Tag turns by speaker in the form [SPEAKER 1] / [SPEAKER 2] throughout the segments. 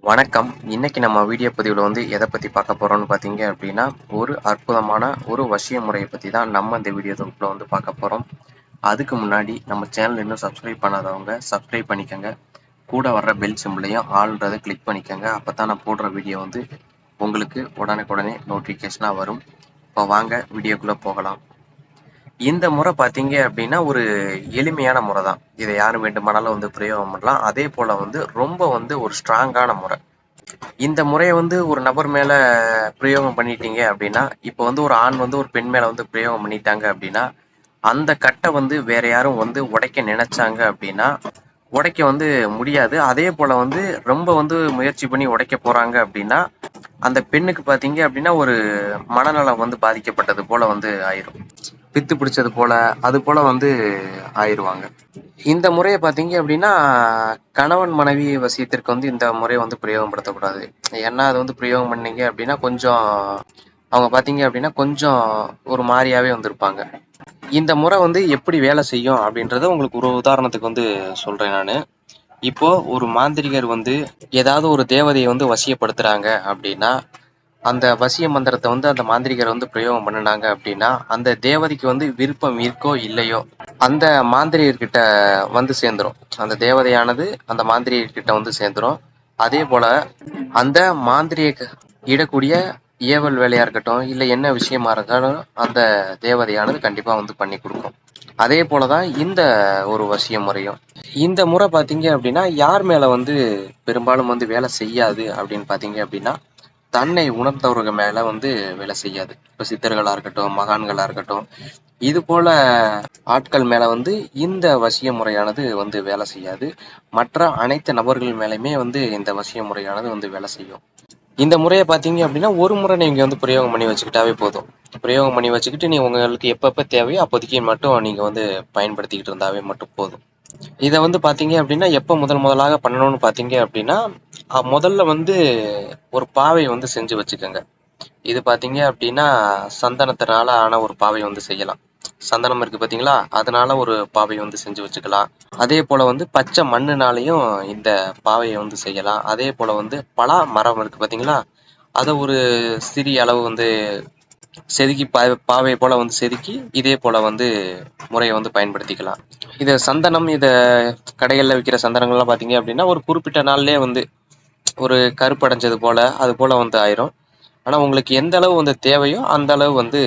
[SPEAKER 1] வணக்கம். இன்னைக்கு நம்ம வீடியோ பதிவுல எத பத்தி பார்க்க போறோம்னு பார்த்தீங்க அப்படின்னா, ஒரு அற்புதமான ஒரு வசிய முறைய பத்தி தான் நம்ம இந்த வீடியோ தொகுப்புல பார்க்க போறோம். அதுக்கு முன்னாடி நம்ம சேனல் இன்னும் சப்ஸ்கிரைப் பண்ணாதவங்க சப்ஸ்கிரைப் பண்ணிக்கங்க. கூட வர்ற பெல் சிம்பலையும் ஆல்ன்றத கிளிக் பண்ணிக்கங்க. அப்பதான் நான் போடுற வீடியோ உங்களுக்கு உடனுக்குடனே நோட்டிஃபிகேஷனா வரும். இப்போ வாங்க வீடியோக்குள்ள போகலாம். இந்த முறை பார்த்தீங்க அப்படின்னா, ஒரு எளிமையான முறை தான். இத யாரு வேண்டுமானாலும் பிரயோகம் பண்ணலாம். அதே போல ரொம்ப ஒரு ஸ்ட்ராங்கான முறை. இந்த முறைய ஒரு நபர் மேல பிரயோகம் பண்ணிட்டீங்க அப்படின்னா, இப்ப ஒரு ஆண் ஒரு பெண் மேல பிரயோகம் பண்ணிட்டாங்க அப்படின்னா, அந்த கட்ட வேற யாரும் உடைக்க நினைச்சாங்க அப்படின்னா, உடைக்க முடியாது. அதே போல ரொம்ப முயற்சி பண்ணி உடைக்க போறாங்க அப்படின்னா, அந்த பெண்ணுக்கு பார்த்தீங்க அப்படின்னா, ஒரு மனநலம் பாதிக்கப்பட்டது போல ஆயிரும். பித்து பிடிச்சது போல, அது போல ஆயிருவாங்க. இந்த முறைய பார்த்தீங்க அப்படின்னா, கணவன் மனைவி வசியத்திற்கு இந்த முறைய பிரயோகப்படுத்தக்கூடாது. ஏன்னா, அது பிரயோகம் பண்ணீங்க அப்படின்னா, கொஞ்சம் அவங்க பார்த்தீங்க அப்படின்னா, கொஞ்சம் ஒரு மாரியாவே இருப்பாங்க. இந்த முறை எப்படி வேலை செய்யும் அப்படின்றத உங்களுக்கு ஒரு உதாரணத்துக்கு சொல்றேன் நானு. இப்போ ஒரு மாந்திரிகர் ஏதாவது ஒரு தேவதைய வசியப்படுத்துறாங்க அப்படின்னா, அந்த வசிய மந்திரத்த அந்த மாந்திரிகர் பிரயோகம் பண்ணுனாங்க அப்படின்னா, அந்த தேவதைக்கு விருப்பம் இருக்கோ இல்லையோ, அந்த மாந்திரியர்கிட்ட சேர்ந்துரும். அந்த தேவதையானது அந்த மாந்திரியர்கிட்ட சேர்ந்துரும். அதே போல அந்த மாந்திரியக்கு இடக்கூடிய ஏவல் வேலையா இருக்கட்டும், இல்ல என்ன விஷயமா இருந்தாலும் அந்த தேவதையானது கண்டிப்பா பண்ணி கொடுக்கும். அதே போலதான் இந்த ஒரு வசிய முறையும். இந்த முறை பார்த்தீங்க அப்படின்னா, யார் மேல பெரும்பாலும் வேலை செய்யாது அப்படின்னு பார்த்தீங்க அப்படின்னா, தன்னை உணர்ந்தவர்கள் மேல வேலை செய்யாது. இப்ப சித்தர்களா இருக்கட்டும், மகான்களா இருக்கட்டும், இது போல ஆட்கள் மேல இந்த வசிய முறையானது வேலை செய்யாது. மற்ற அனைத்து நபர்கள் மேலயுமே இந்த வசிய முறையானது வேலை செய்யும். இந்த முறைய பார்த்தீங்க அப்படின்னா, ஒரு முறை நீங்க பிரயோகம் பண்ணி வச்சுக்கிட்டாவே போதும். பிரயோகம் பண்ணி வச்சுக்கிட்டு நீ உங்களுக்கு எப்பப்ப தேவையோ அப்போதைக்கு மட்டும் நீங்க பயன்படுத்திக்கிட்டு இருந்தாவே மட்டும் போதும். இத பார்த்தீங்க அப்படின்னா, எப்ப முதலாக பண்ணணும்னு பார்த்தீங்க அப்படின்னா, முதல்ல ஒரு பாவை செஞ்சு வச்சுக்கோங்க. இது பார்த்தீங்க அப்படின்னா, சந்தனத்தினால ஆன ஒரு பாவை செய்யலாம். சந்தனம் இருக்கு பார்த்தீங்களா? அதனால ஒரு பாவை செஞ்சு வச்சுக்கலாம். அதே போல பச்சை மண்ணுனாலையும் இந்த பாவைய செய்யலாம். அதே போல பலா மரம் இருக்கு பார்த்தீங்களா? அத ஒரு சிறிய அளவு செதுக்கி பாவை போல செதுக்கி இதே போல முறையை பயன்படுத்திக்கலாம். இத கடைகள்ல விற்கிற சந்தனங்கள்லாம் பார்த்தீங்க அப்படின்னா, ஒரு குறிப்பிட்ட நாள்லயே ஒரு கருப்படைஞ்சது போல அது போல ஆயிரும். ஆனா உங்களுக்கு எந்த அளவு தேவையோ அந்த அளவு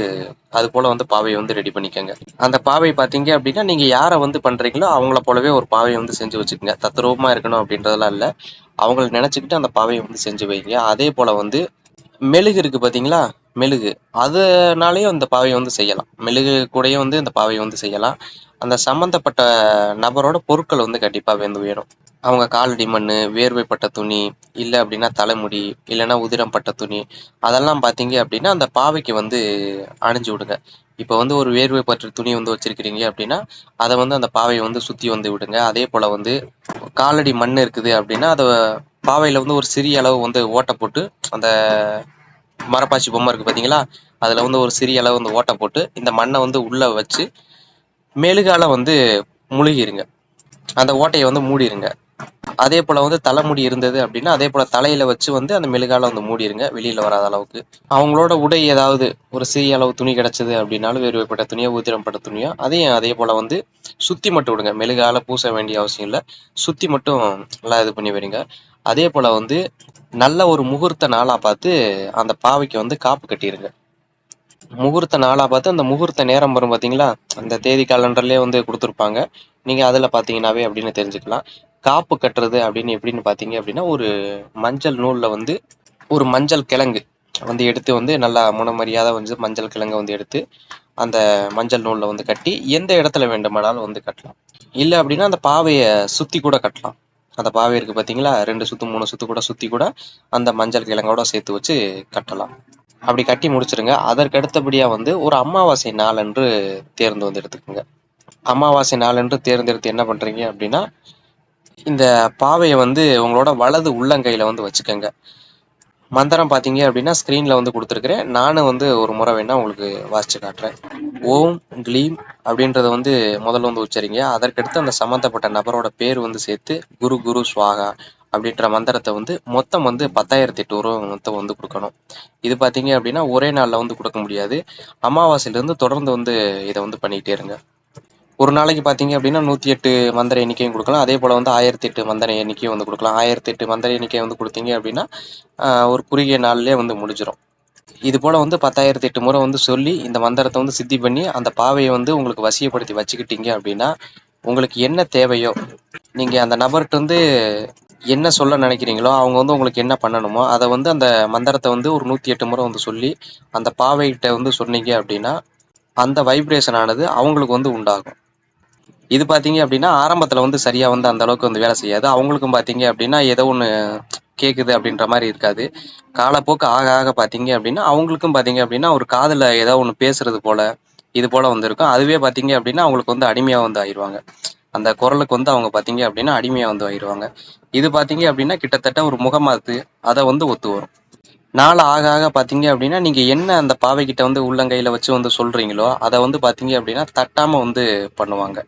[SPEAKER 1] அது போல பாவை ரெடி பண்ணிக்கங்க. அந்த பாவை பார்த்தீங்க அப்படின்னா, நீங்க யார பண்றீங்களோ அவங்கள போலவே ஒரு பாவை செஞ்சு வச்சுக்கங்க. தத்ரூபமா இருக்கணும் அப்படின்றதெல்லாம் இல்ல. அவங்கள நினைச்சுக்கிட்டு அந்த பாவைய செஞ்சு வைங்க. அதே போல மெழுகு இருக்கு பார்த்தீங்களா? மெழுகு. அதனாலயும் இந்த பாவை செய்யலாம். மெழுகு கூடயும் இந்த பாவை செய்யலாம். அந்த சம்பந்தப்பட்ட நபரோட பொருட்கள் கண்டிப்பா வேணும். அவங்க காலடி மண்ணு, வேர்வைப்பட்ட துணி, இல்ல அப்படின்னா தலைமுடி, இல்லைன்னா உதிரம் பட்ட துணி, அதெல்லாம் பார்த்தீங்க அப்படின்னா அந்த பாவைக்கு அணிஞ்சு விடுங்க. இப்போ ஒரு வேர்வை பற்ற துணி வச்சிருக்கிறீங்க அப்படின்னா, அதை அந்த பாவையை சுத்தி விடுங்க. அதே போல காலடி மண் இருக்குது அப்படின்னா, அதை பாவையில ஒரு சிறிய அளவு ஓட்டை போட்டு, அந்த மரப்பாச்சி பொம்மை இருக்கு பார்த்தீங்களா? அதுல ஒரு சிறிய அளவு ஓட்டை போட்டு, இந்த மண்ணை உள்ள வச்சு மெழுகால முழுகிருங்க. அந்த ஓட்டையை மூடிருங்க. அதே போல தலைமுடி இருந்தது அப்படின்னா, அதே போல தலையில வச்சு அந்த மெழுகால மூடிருங்க, வெளியில வராத அளவுக்கு. அவங்களோட உடை ஏதாவது ஒரு சிறிய அளவு துணி கிடைச்சது அப்படின்னாலும், வேர்வைப்பட்ட துணியோ, ஊத்திரப்பட்ட துணியோ, அதையும் அதே போல சுத்தி மட்டும் விடுங்க. மெழுகால பூச வேண்டிய அவசியம் இல்லை. சுத்தி மட்டும் நல்லா இது பண்ணி வைங்க. அதே போல நல்ல ஒரு முகூர்த்த நாளா பார்த்து அந்த பாவைக்கு காப்பு கட்டிருங்க. முகூர்த்த நாளா பார்த்து அந்த முகூர்த்த நேரம் வரும் பார்த்தீங்களா? அந்த தேதி காலண்டர்லயே கொடுத்துருப்பாங்க. நீங்க அதுல பார்த்தீங்கன்னாவே அப்படின்னு தெரிஞ்சுக்கலாம். காப்பு கட்டுறது அப்படின்னு எப்படின்னு பார்த்தீங்க அப்படின்னா, ஒரு மஞ்சள் நூல்ல ஒரு மஞ்சள் கிழங்கு எடுத்து நல்லா முனமரியாத மஞ்சள் கிழங்கு எடுத்து அந்த மஞ்சள் நூல்ல கட்டி எந்த இடத்துல வேண்டுமானாலும் கட்டலாம். இல்ல அப்படின்னா அந்த பாவைய சுத்தி கூட கட்டலாம். அந்த பாவை இருக்கு பார்த்தீங்களா? 2 சுத்து 3 சுத்து கூட சுத்தி கூட அந்த மஞ்சள் கிழங்கோட சேர்த்து வச்சு கட்டலாம். அப்படி கட்டி முடிச்சிருங்க. அதற்கு அடுத்தபடியா ஒரு அமாவாசை நாளன்று தேர்ந்து எடுத்துக்கோங்க. அமாவாசை நாளன்று தேர்ந்தெடுத்து என்ன பண்றீங்க அப்படின்னா, இந்த பாவையை உங்களோட வலது உள்ளங்கையில வச்சுக்கோங்க. மந்திரம் பார்த்தீங்க அப்படின்னா ஸ்கிரீன்ல கொடுத்துருக்கிறேன். நானும் ஒரு முறை வேணா உங்களுக்கு வாசிச்சு காட்டுறேன். ஓம் க்ளீம் அப்படின்றத முதல்ல உச்சரிங்க. அதற்கடுத்து அந்த சம்பந்தப்பட்ட நபரோட பேர் சேர்த்து குரு குரு ஸ்வாகா அப்படின்ற மந்திரத்தை வந்து மொத்தம் வந்து 10,008 உருவ மொத்தம் வந்து கொடுக்கணும். இது பார்த்தீங்க அப்படின்னா ஒரே நாளில் வந்து கொடுக்க முடியாது. அமாவாசையிலேருந்து தொடர்ந்து வந்து இதை வந்து பண்ணிக்கிட்டே இருங்க. ஒரு நாளைக்கு பார்த்தீங்க அப்படின்னா 108 மந்திர எண்ணிக்கையும் கொடுக்கலாம். அதே போல் வந்து 1008 மந்திர எண்ணிக்கையும் வந்து கொடுக்கலாம். 1008 மந்திர எண்ணிக்கை வந்து கொடுத்தீங்க அப்படின்னா ஒரு குறுகிய நாள்லேயே வந்து முடிஞ்சிடும். இது போல் வந்து 10,008 முறை வந்து சொல்லி இந்த மந்திரத்தை வந்து சித்தி பண்ணி அந்த பாவையை வந்து உங்களுக்கு வசியப்படுத்தி வச்சுக்கிட்டீங்க அப்படின்னா உங்களுக்கு என்ன தேவையோ நீங்கள் அந்த நபர்கிட்ட வந்து என்ன சொல்ல நினைக்கிறீங்களோ அவங்க வந்து உங்களுக்கு என்ன பண்ணணுமோ அதை வந்து அந்த மந்திரத்தை வந்து ஒரு 108 முறை வந்து சொல்லி அந்த பாவைகிட்ட வந்து சொன்னீங்க அப்படின்னா அந்த வைப்ரேஷன் ஆனது அவங்களுக்கு வந்து உண்டாகும். இது பார்த்தீங்க அப்படின்னா ஆரம்பத்தில் வந்து சரியாக வந்து அந்த அளவுக்கு வந்து வேலை செய்யாது. அவங்களுக்கும் பார்த்தீங்க அப்படின்னா ஏதோ ஒன்று கேட்குது அப்படின்ற மாதிரி இருக்காது. காலப்போக்கு ஆக ஆக பார்த்தீங்க அப்படின்னா அவங்களுக்கும் பார்த்தீங்க அப்படின்னா ஒரு காதில் ஏதோ ஒன்று பேசுறது போல இது போல வந்து இருக்கும். அதுவே பார்த்தீங்க அப்படின்னா அவங்களுக்கு வந்து அடிமையாக வந்து ஆயிடுவாங்க. அந்த குரலுக்கு வந்து அவங்க பார்த்தீங்க அப்படின்னா அடிமையாக வந்து ஆயிடுவாங்க. இது பார்த்தீங்க அப்படின்னா கிட்டத்தட்ட ஒரு முகமாத்து அதை வந்து ஒத்து வரும். நாள் ஆக ஆக பார்த்தீங்க அப்படின்னா நீங்கள் என்ன அந்த பாவைக்கிட்ட வந்து உள்ளங்கையில் வச்சு வந்து சொல்கிறீங்களோ அதை வந்து பார்த்தீங்க அப்படின்னா தட்டாமல் வந்து பண்ணுவாங்க.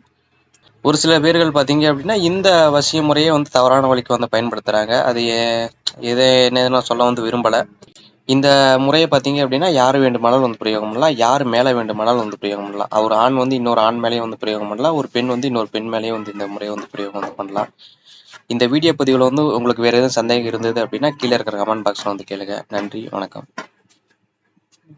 [SPEAKER 1] ஒரு சில பேர்கள் பார்த்தீங்க அப்படின்னா இந்த வசிய முறையை வந்து தவறான வழிக்கு வந்து பயன்படுத்துகிறாங்க. அது எதை என்ன நான் சொல்ல வந்து விரும்பலை. இந்த முறையை பார்த்தீங்க அப்படின்னா யார் வேண்டுமானாலும் வந்து பிரயோகம் பண்ணலாம். யார் மேலே வேண்டுமானாலும் வந்து பிரயோகம் பண்ணலாம். ஒரு ஆண் வந்து இன்னொரு ஆண் மேலேயும் வந்து பிரயோகம் பண்ணலாம். ஒரு பெண் வந்து இன்னொரு பெண் மேலேயும் வந்து இந்த முறையை வந்து பிரயோகம் வந்து பண்ணலாம். இந்த வீடியோ பதிவில் வந்து உங்களுக்கு வேறு எதுவும் சந்தேகம் இருந்தது அப்படின்னா கீழே இருக்கிற கமெண்ட் பாக்ஸில் வந்து கேளுங்க. நன்றி, வணக்கம்.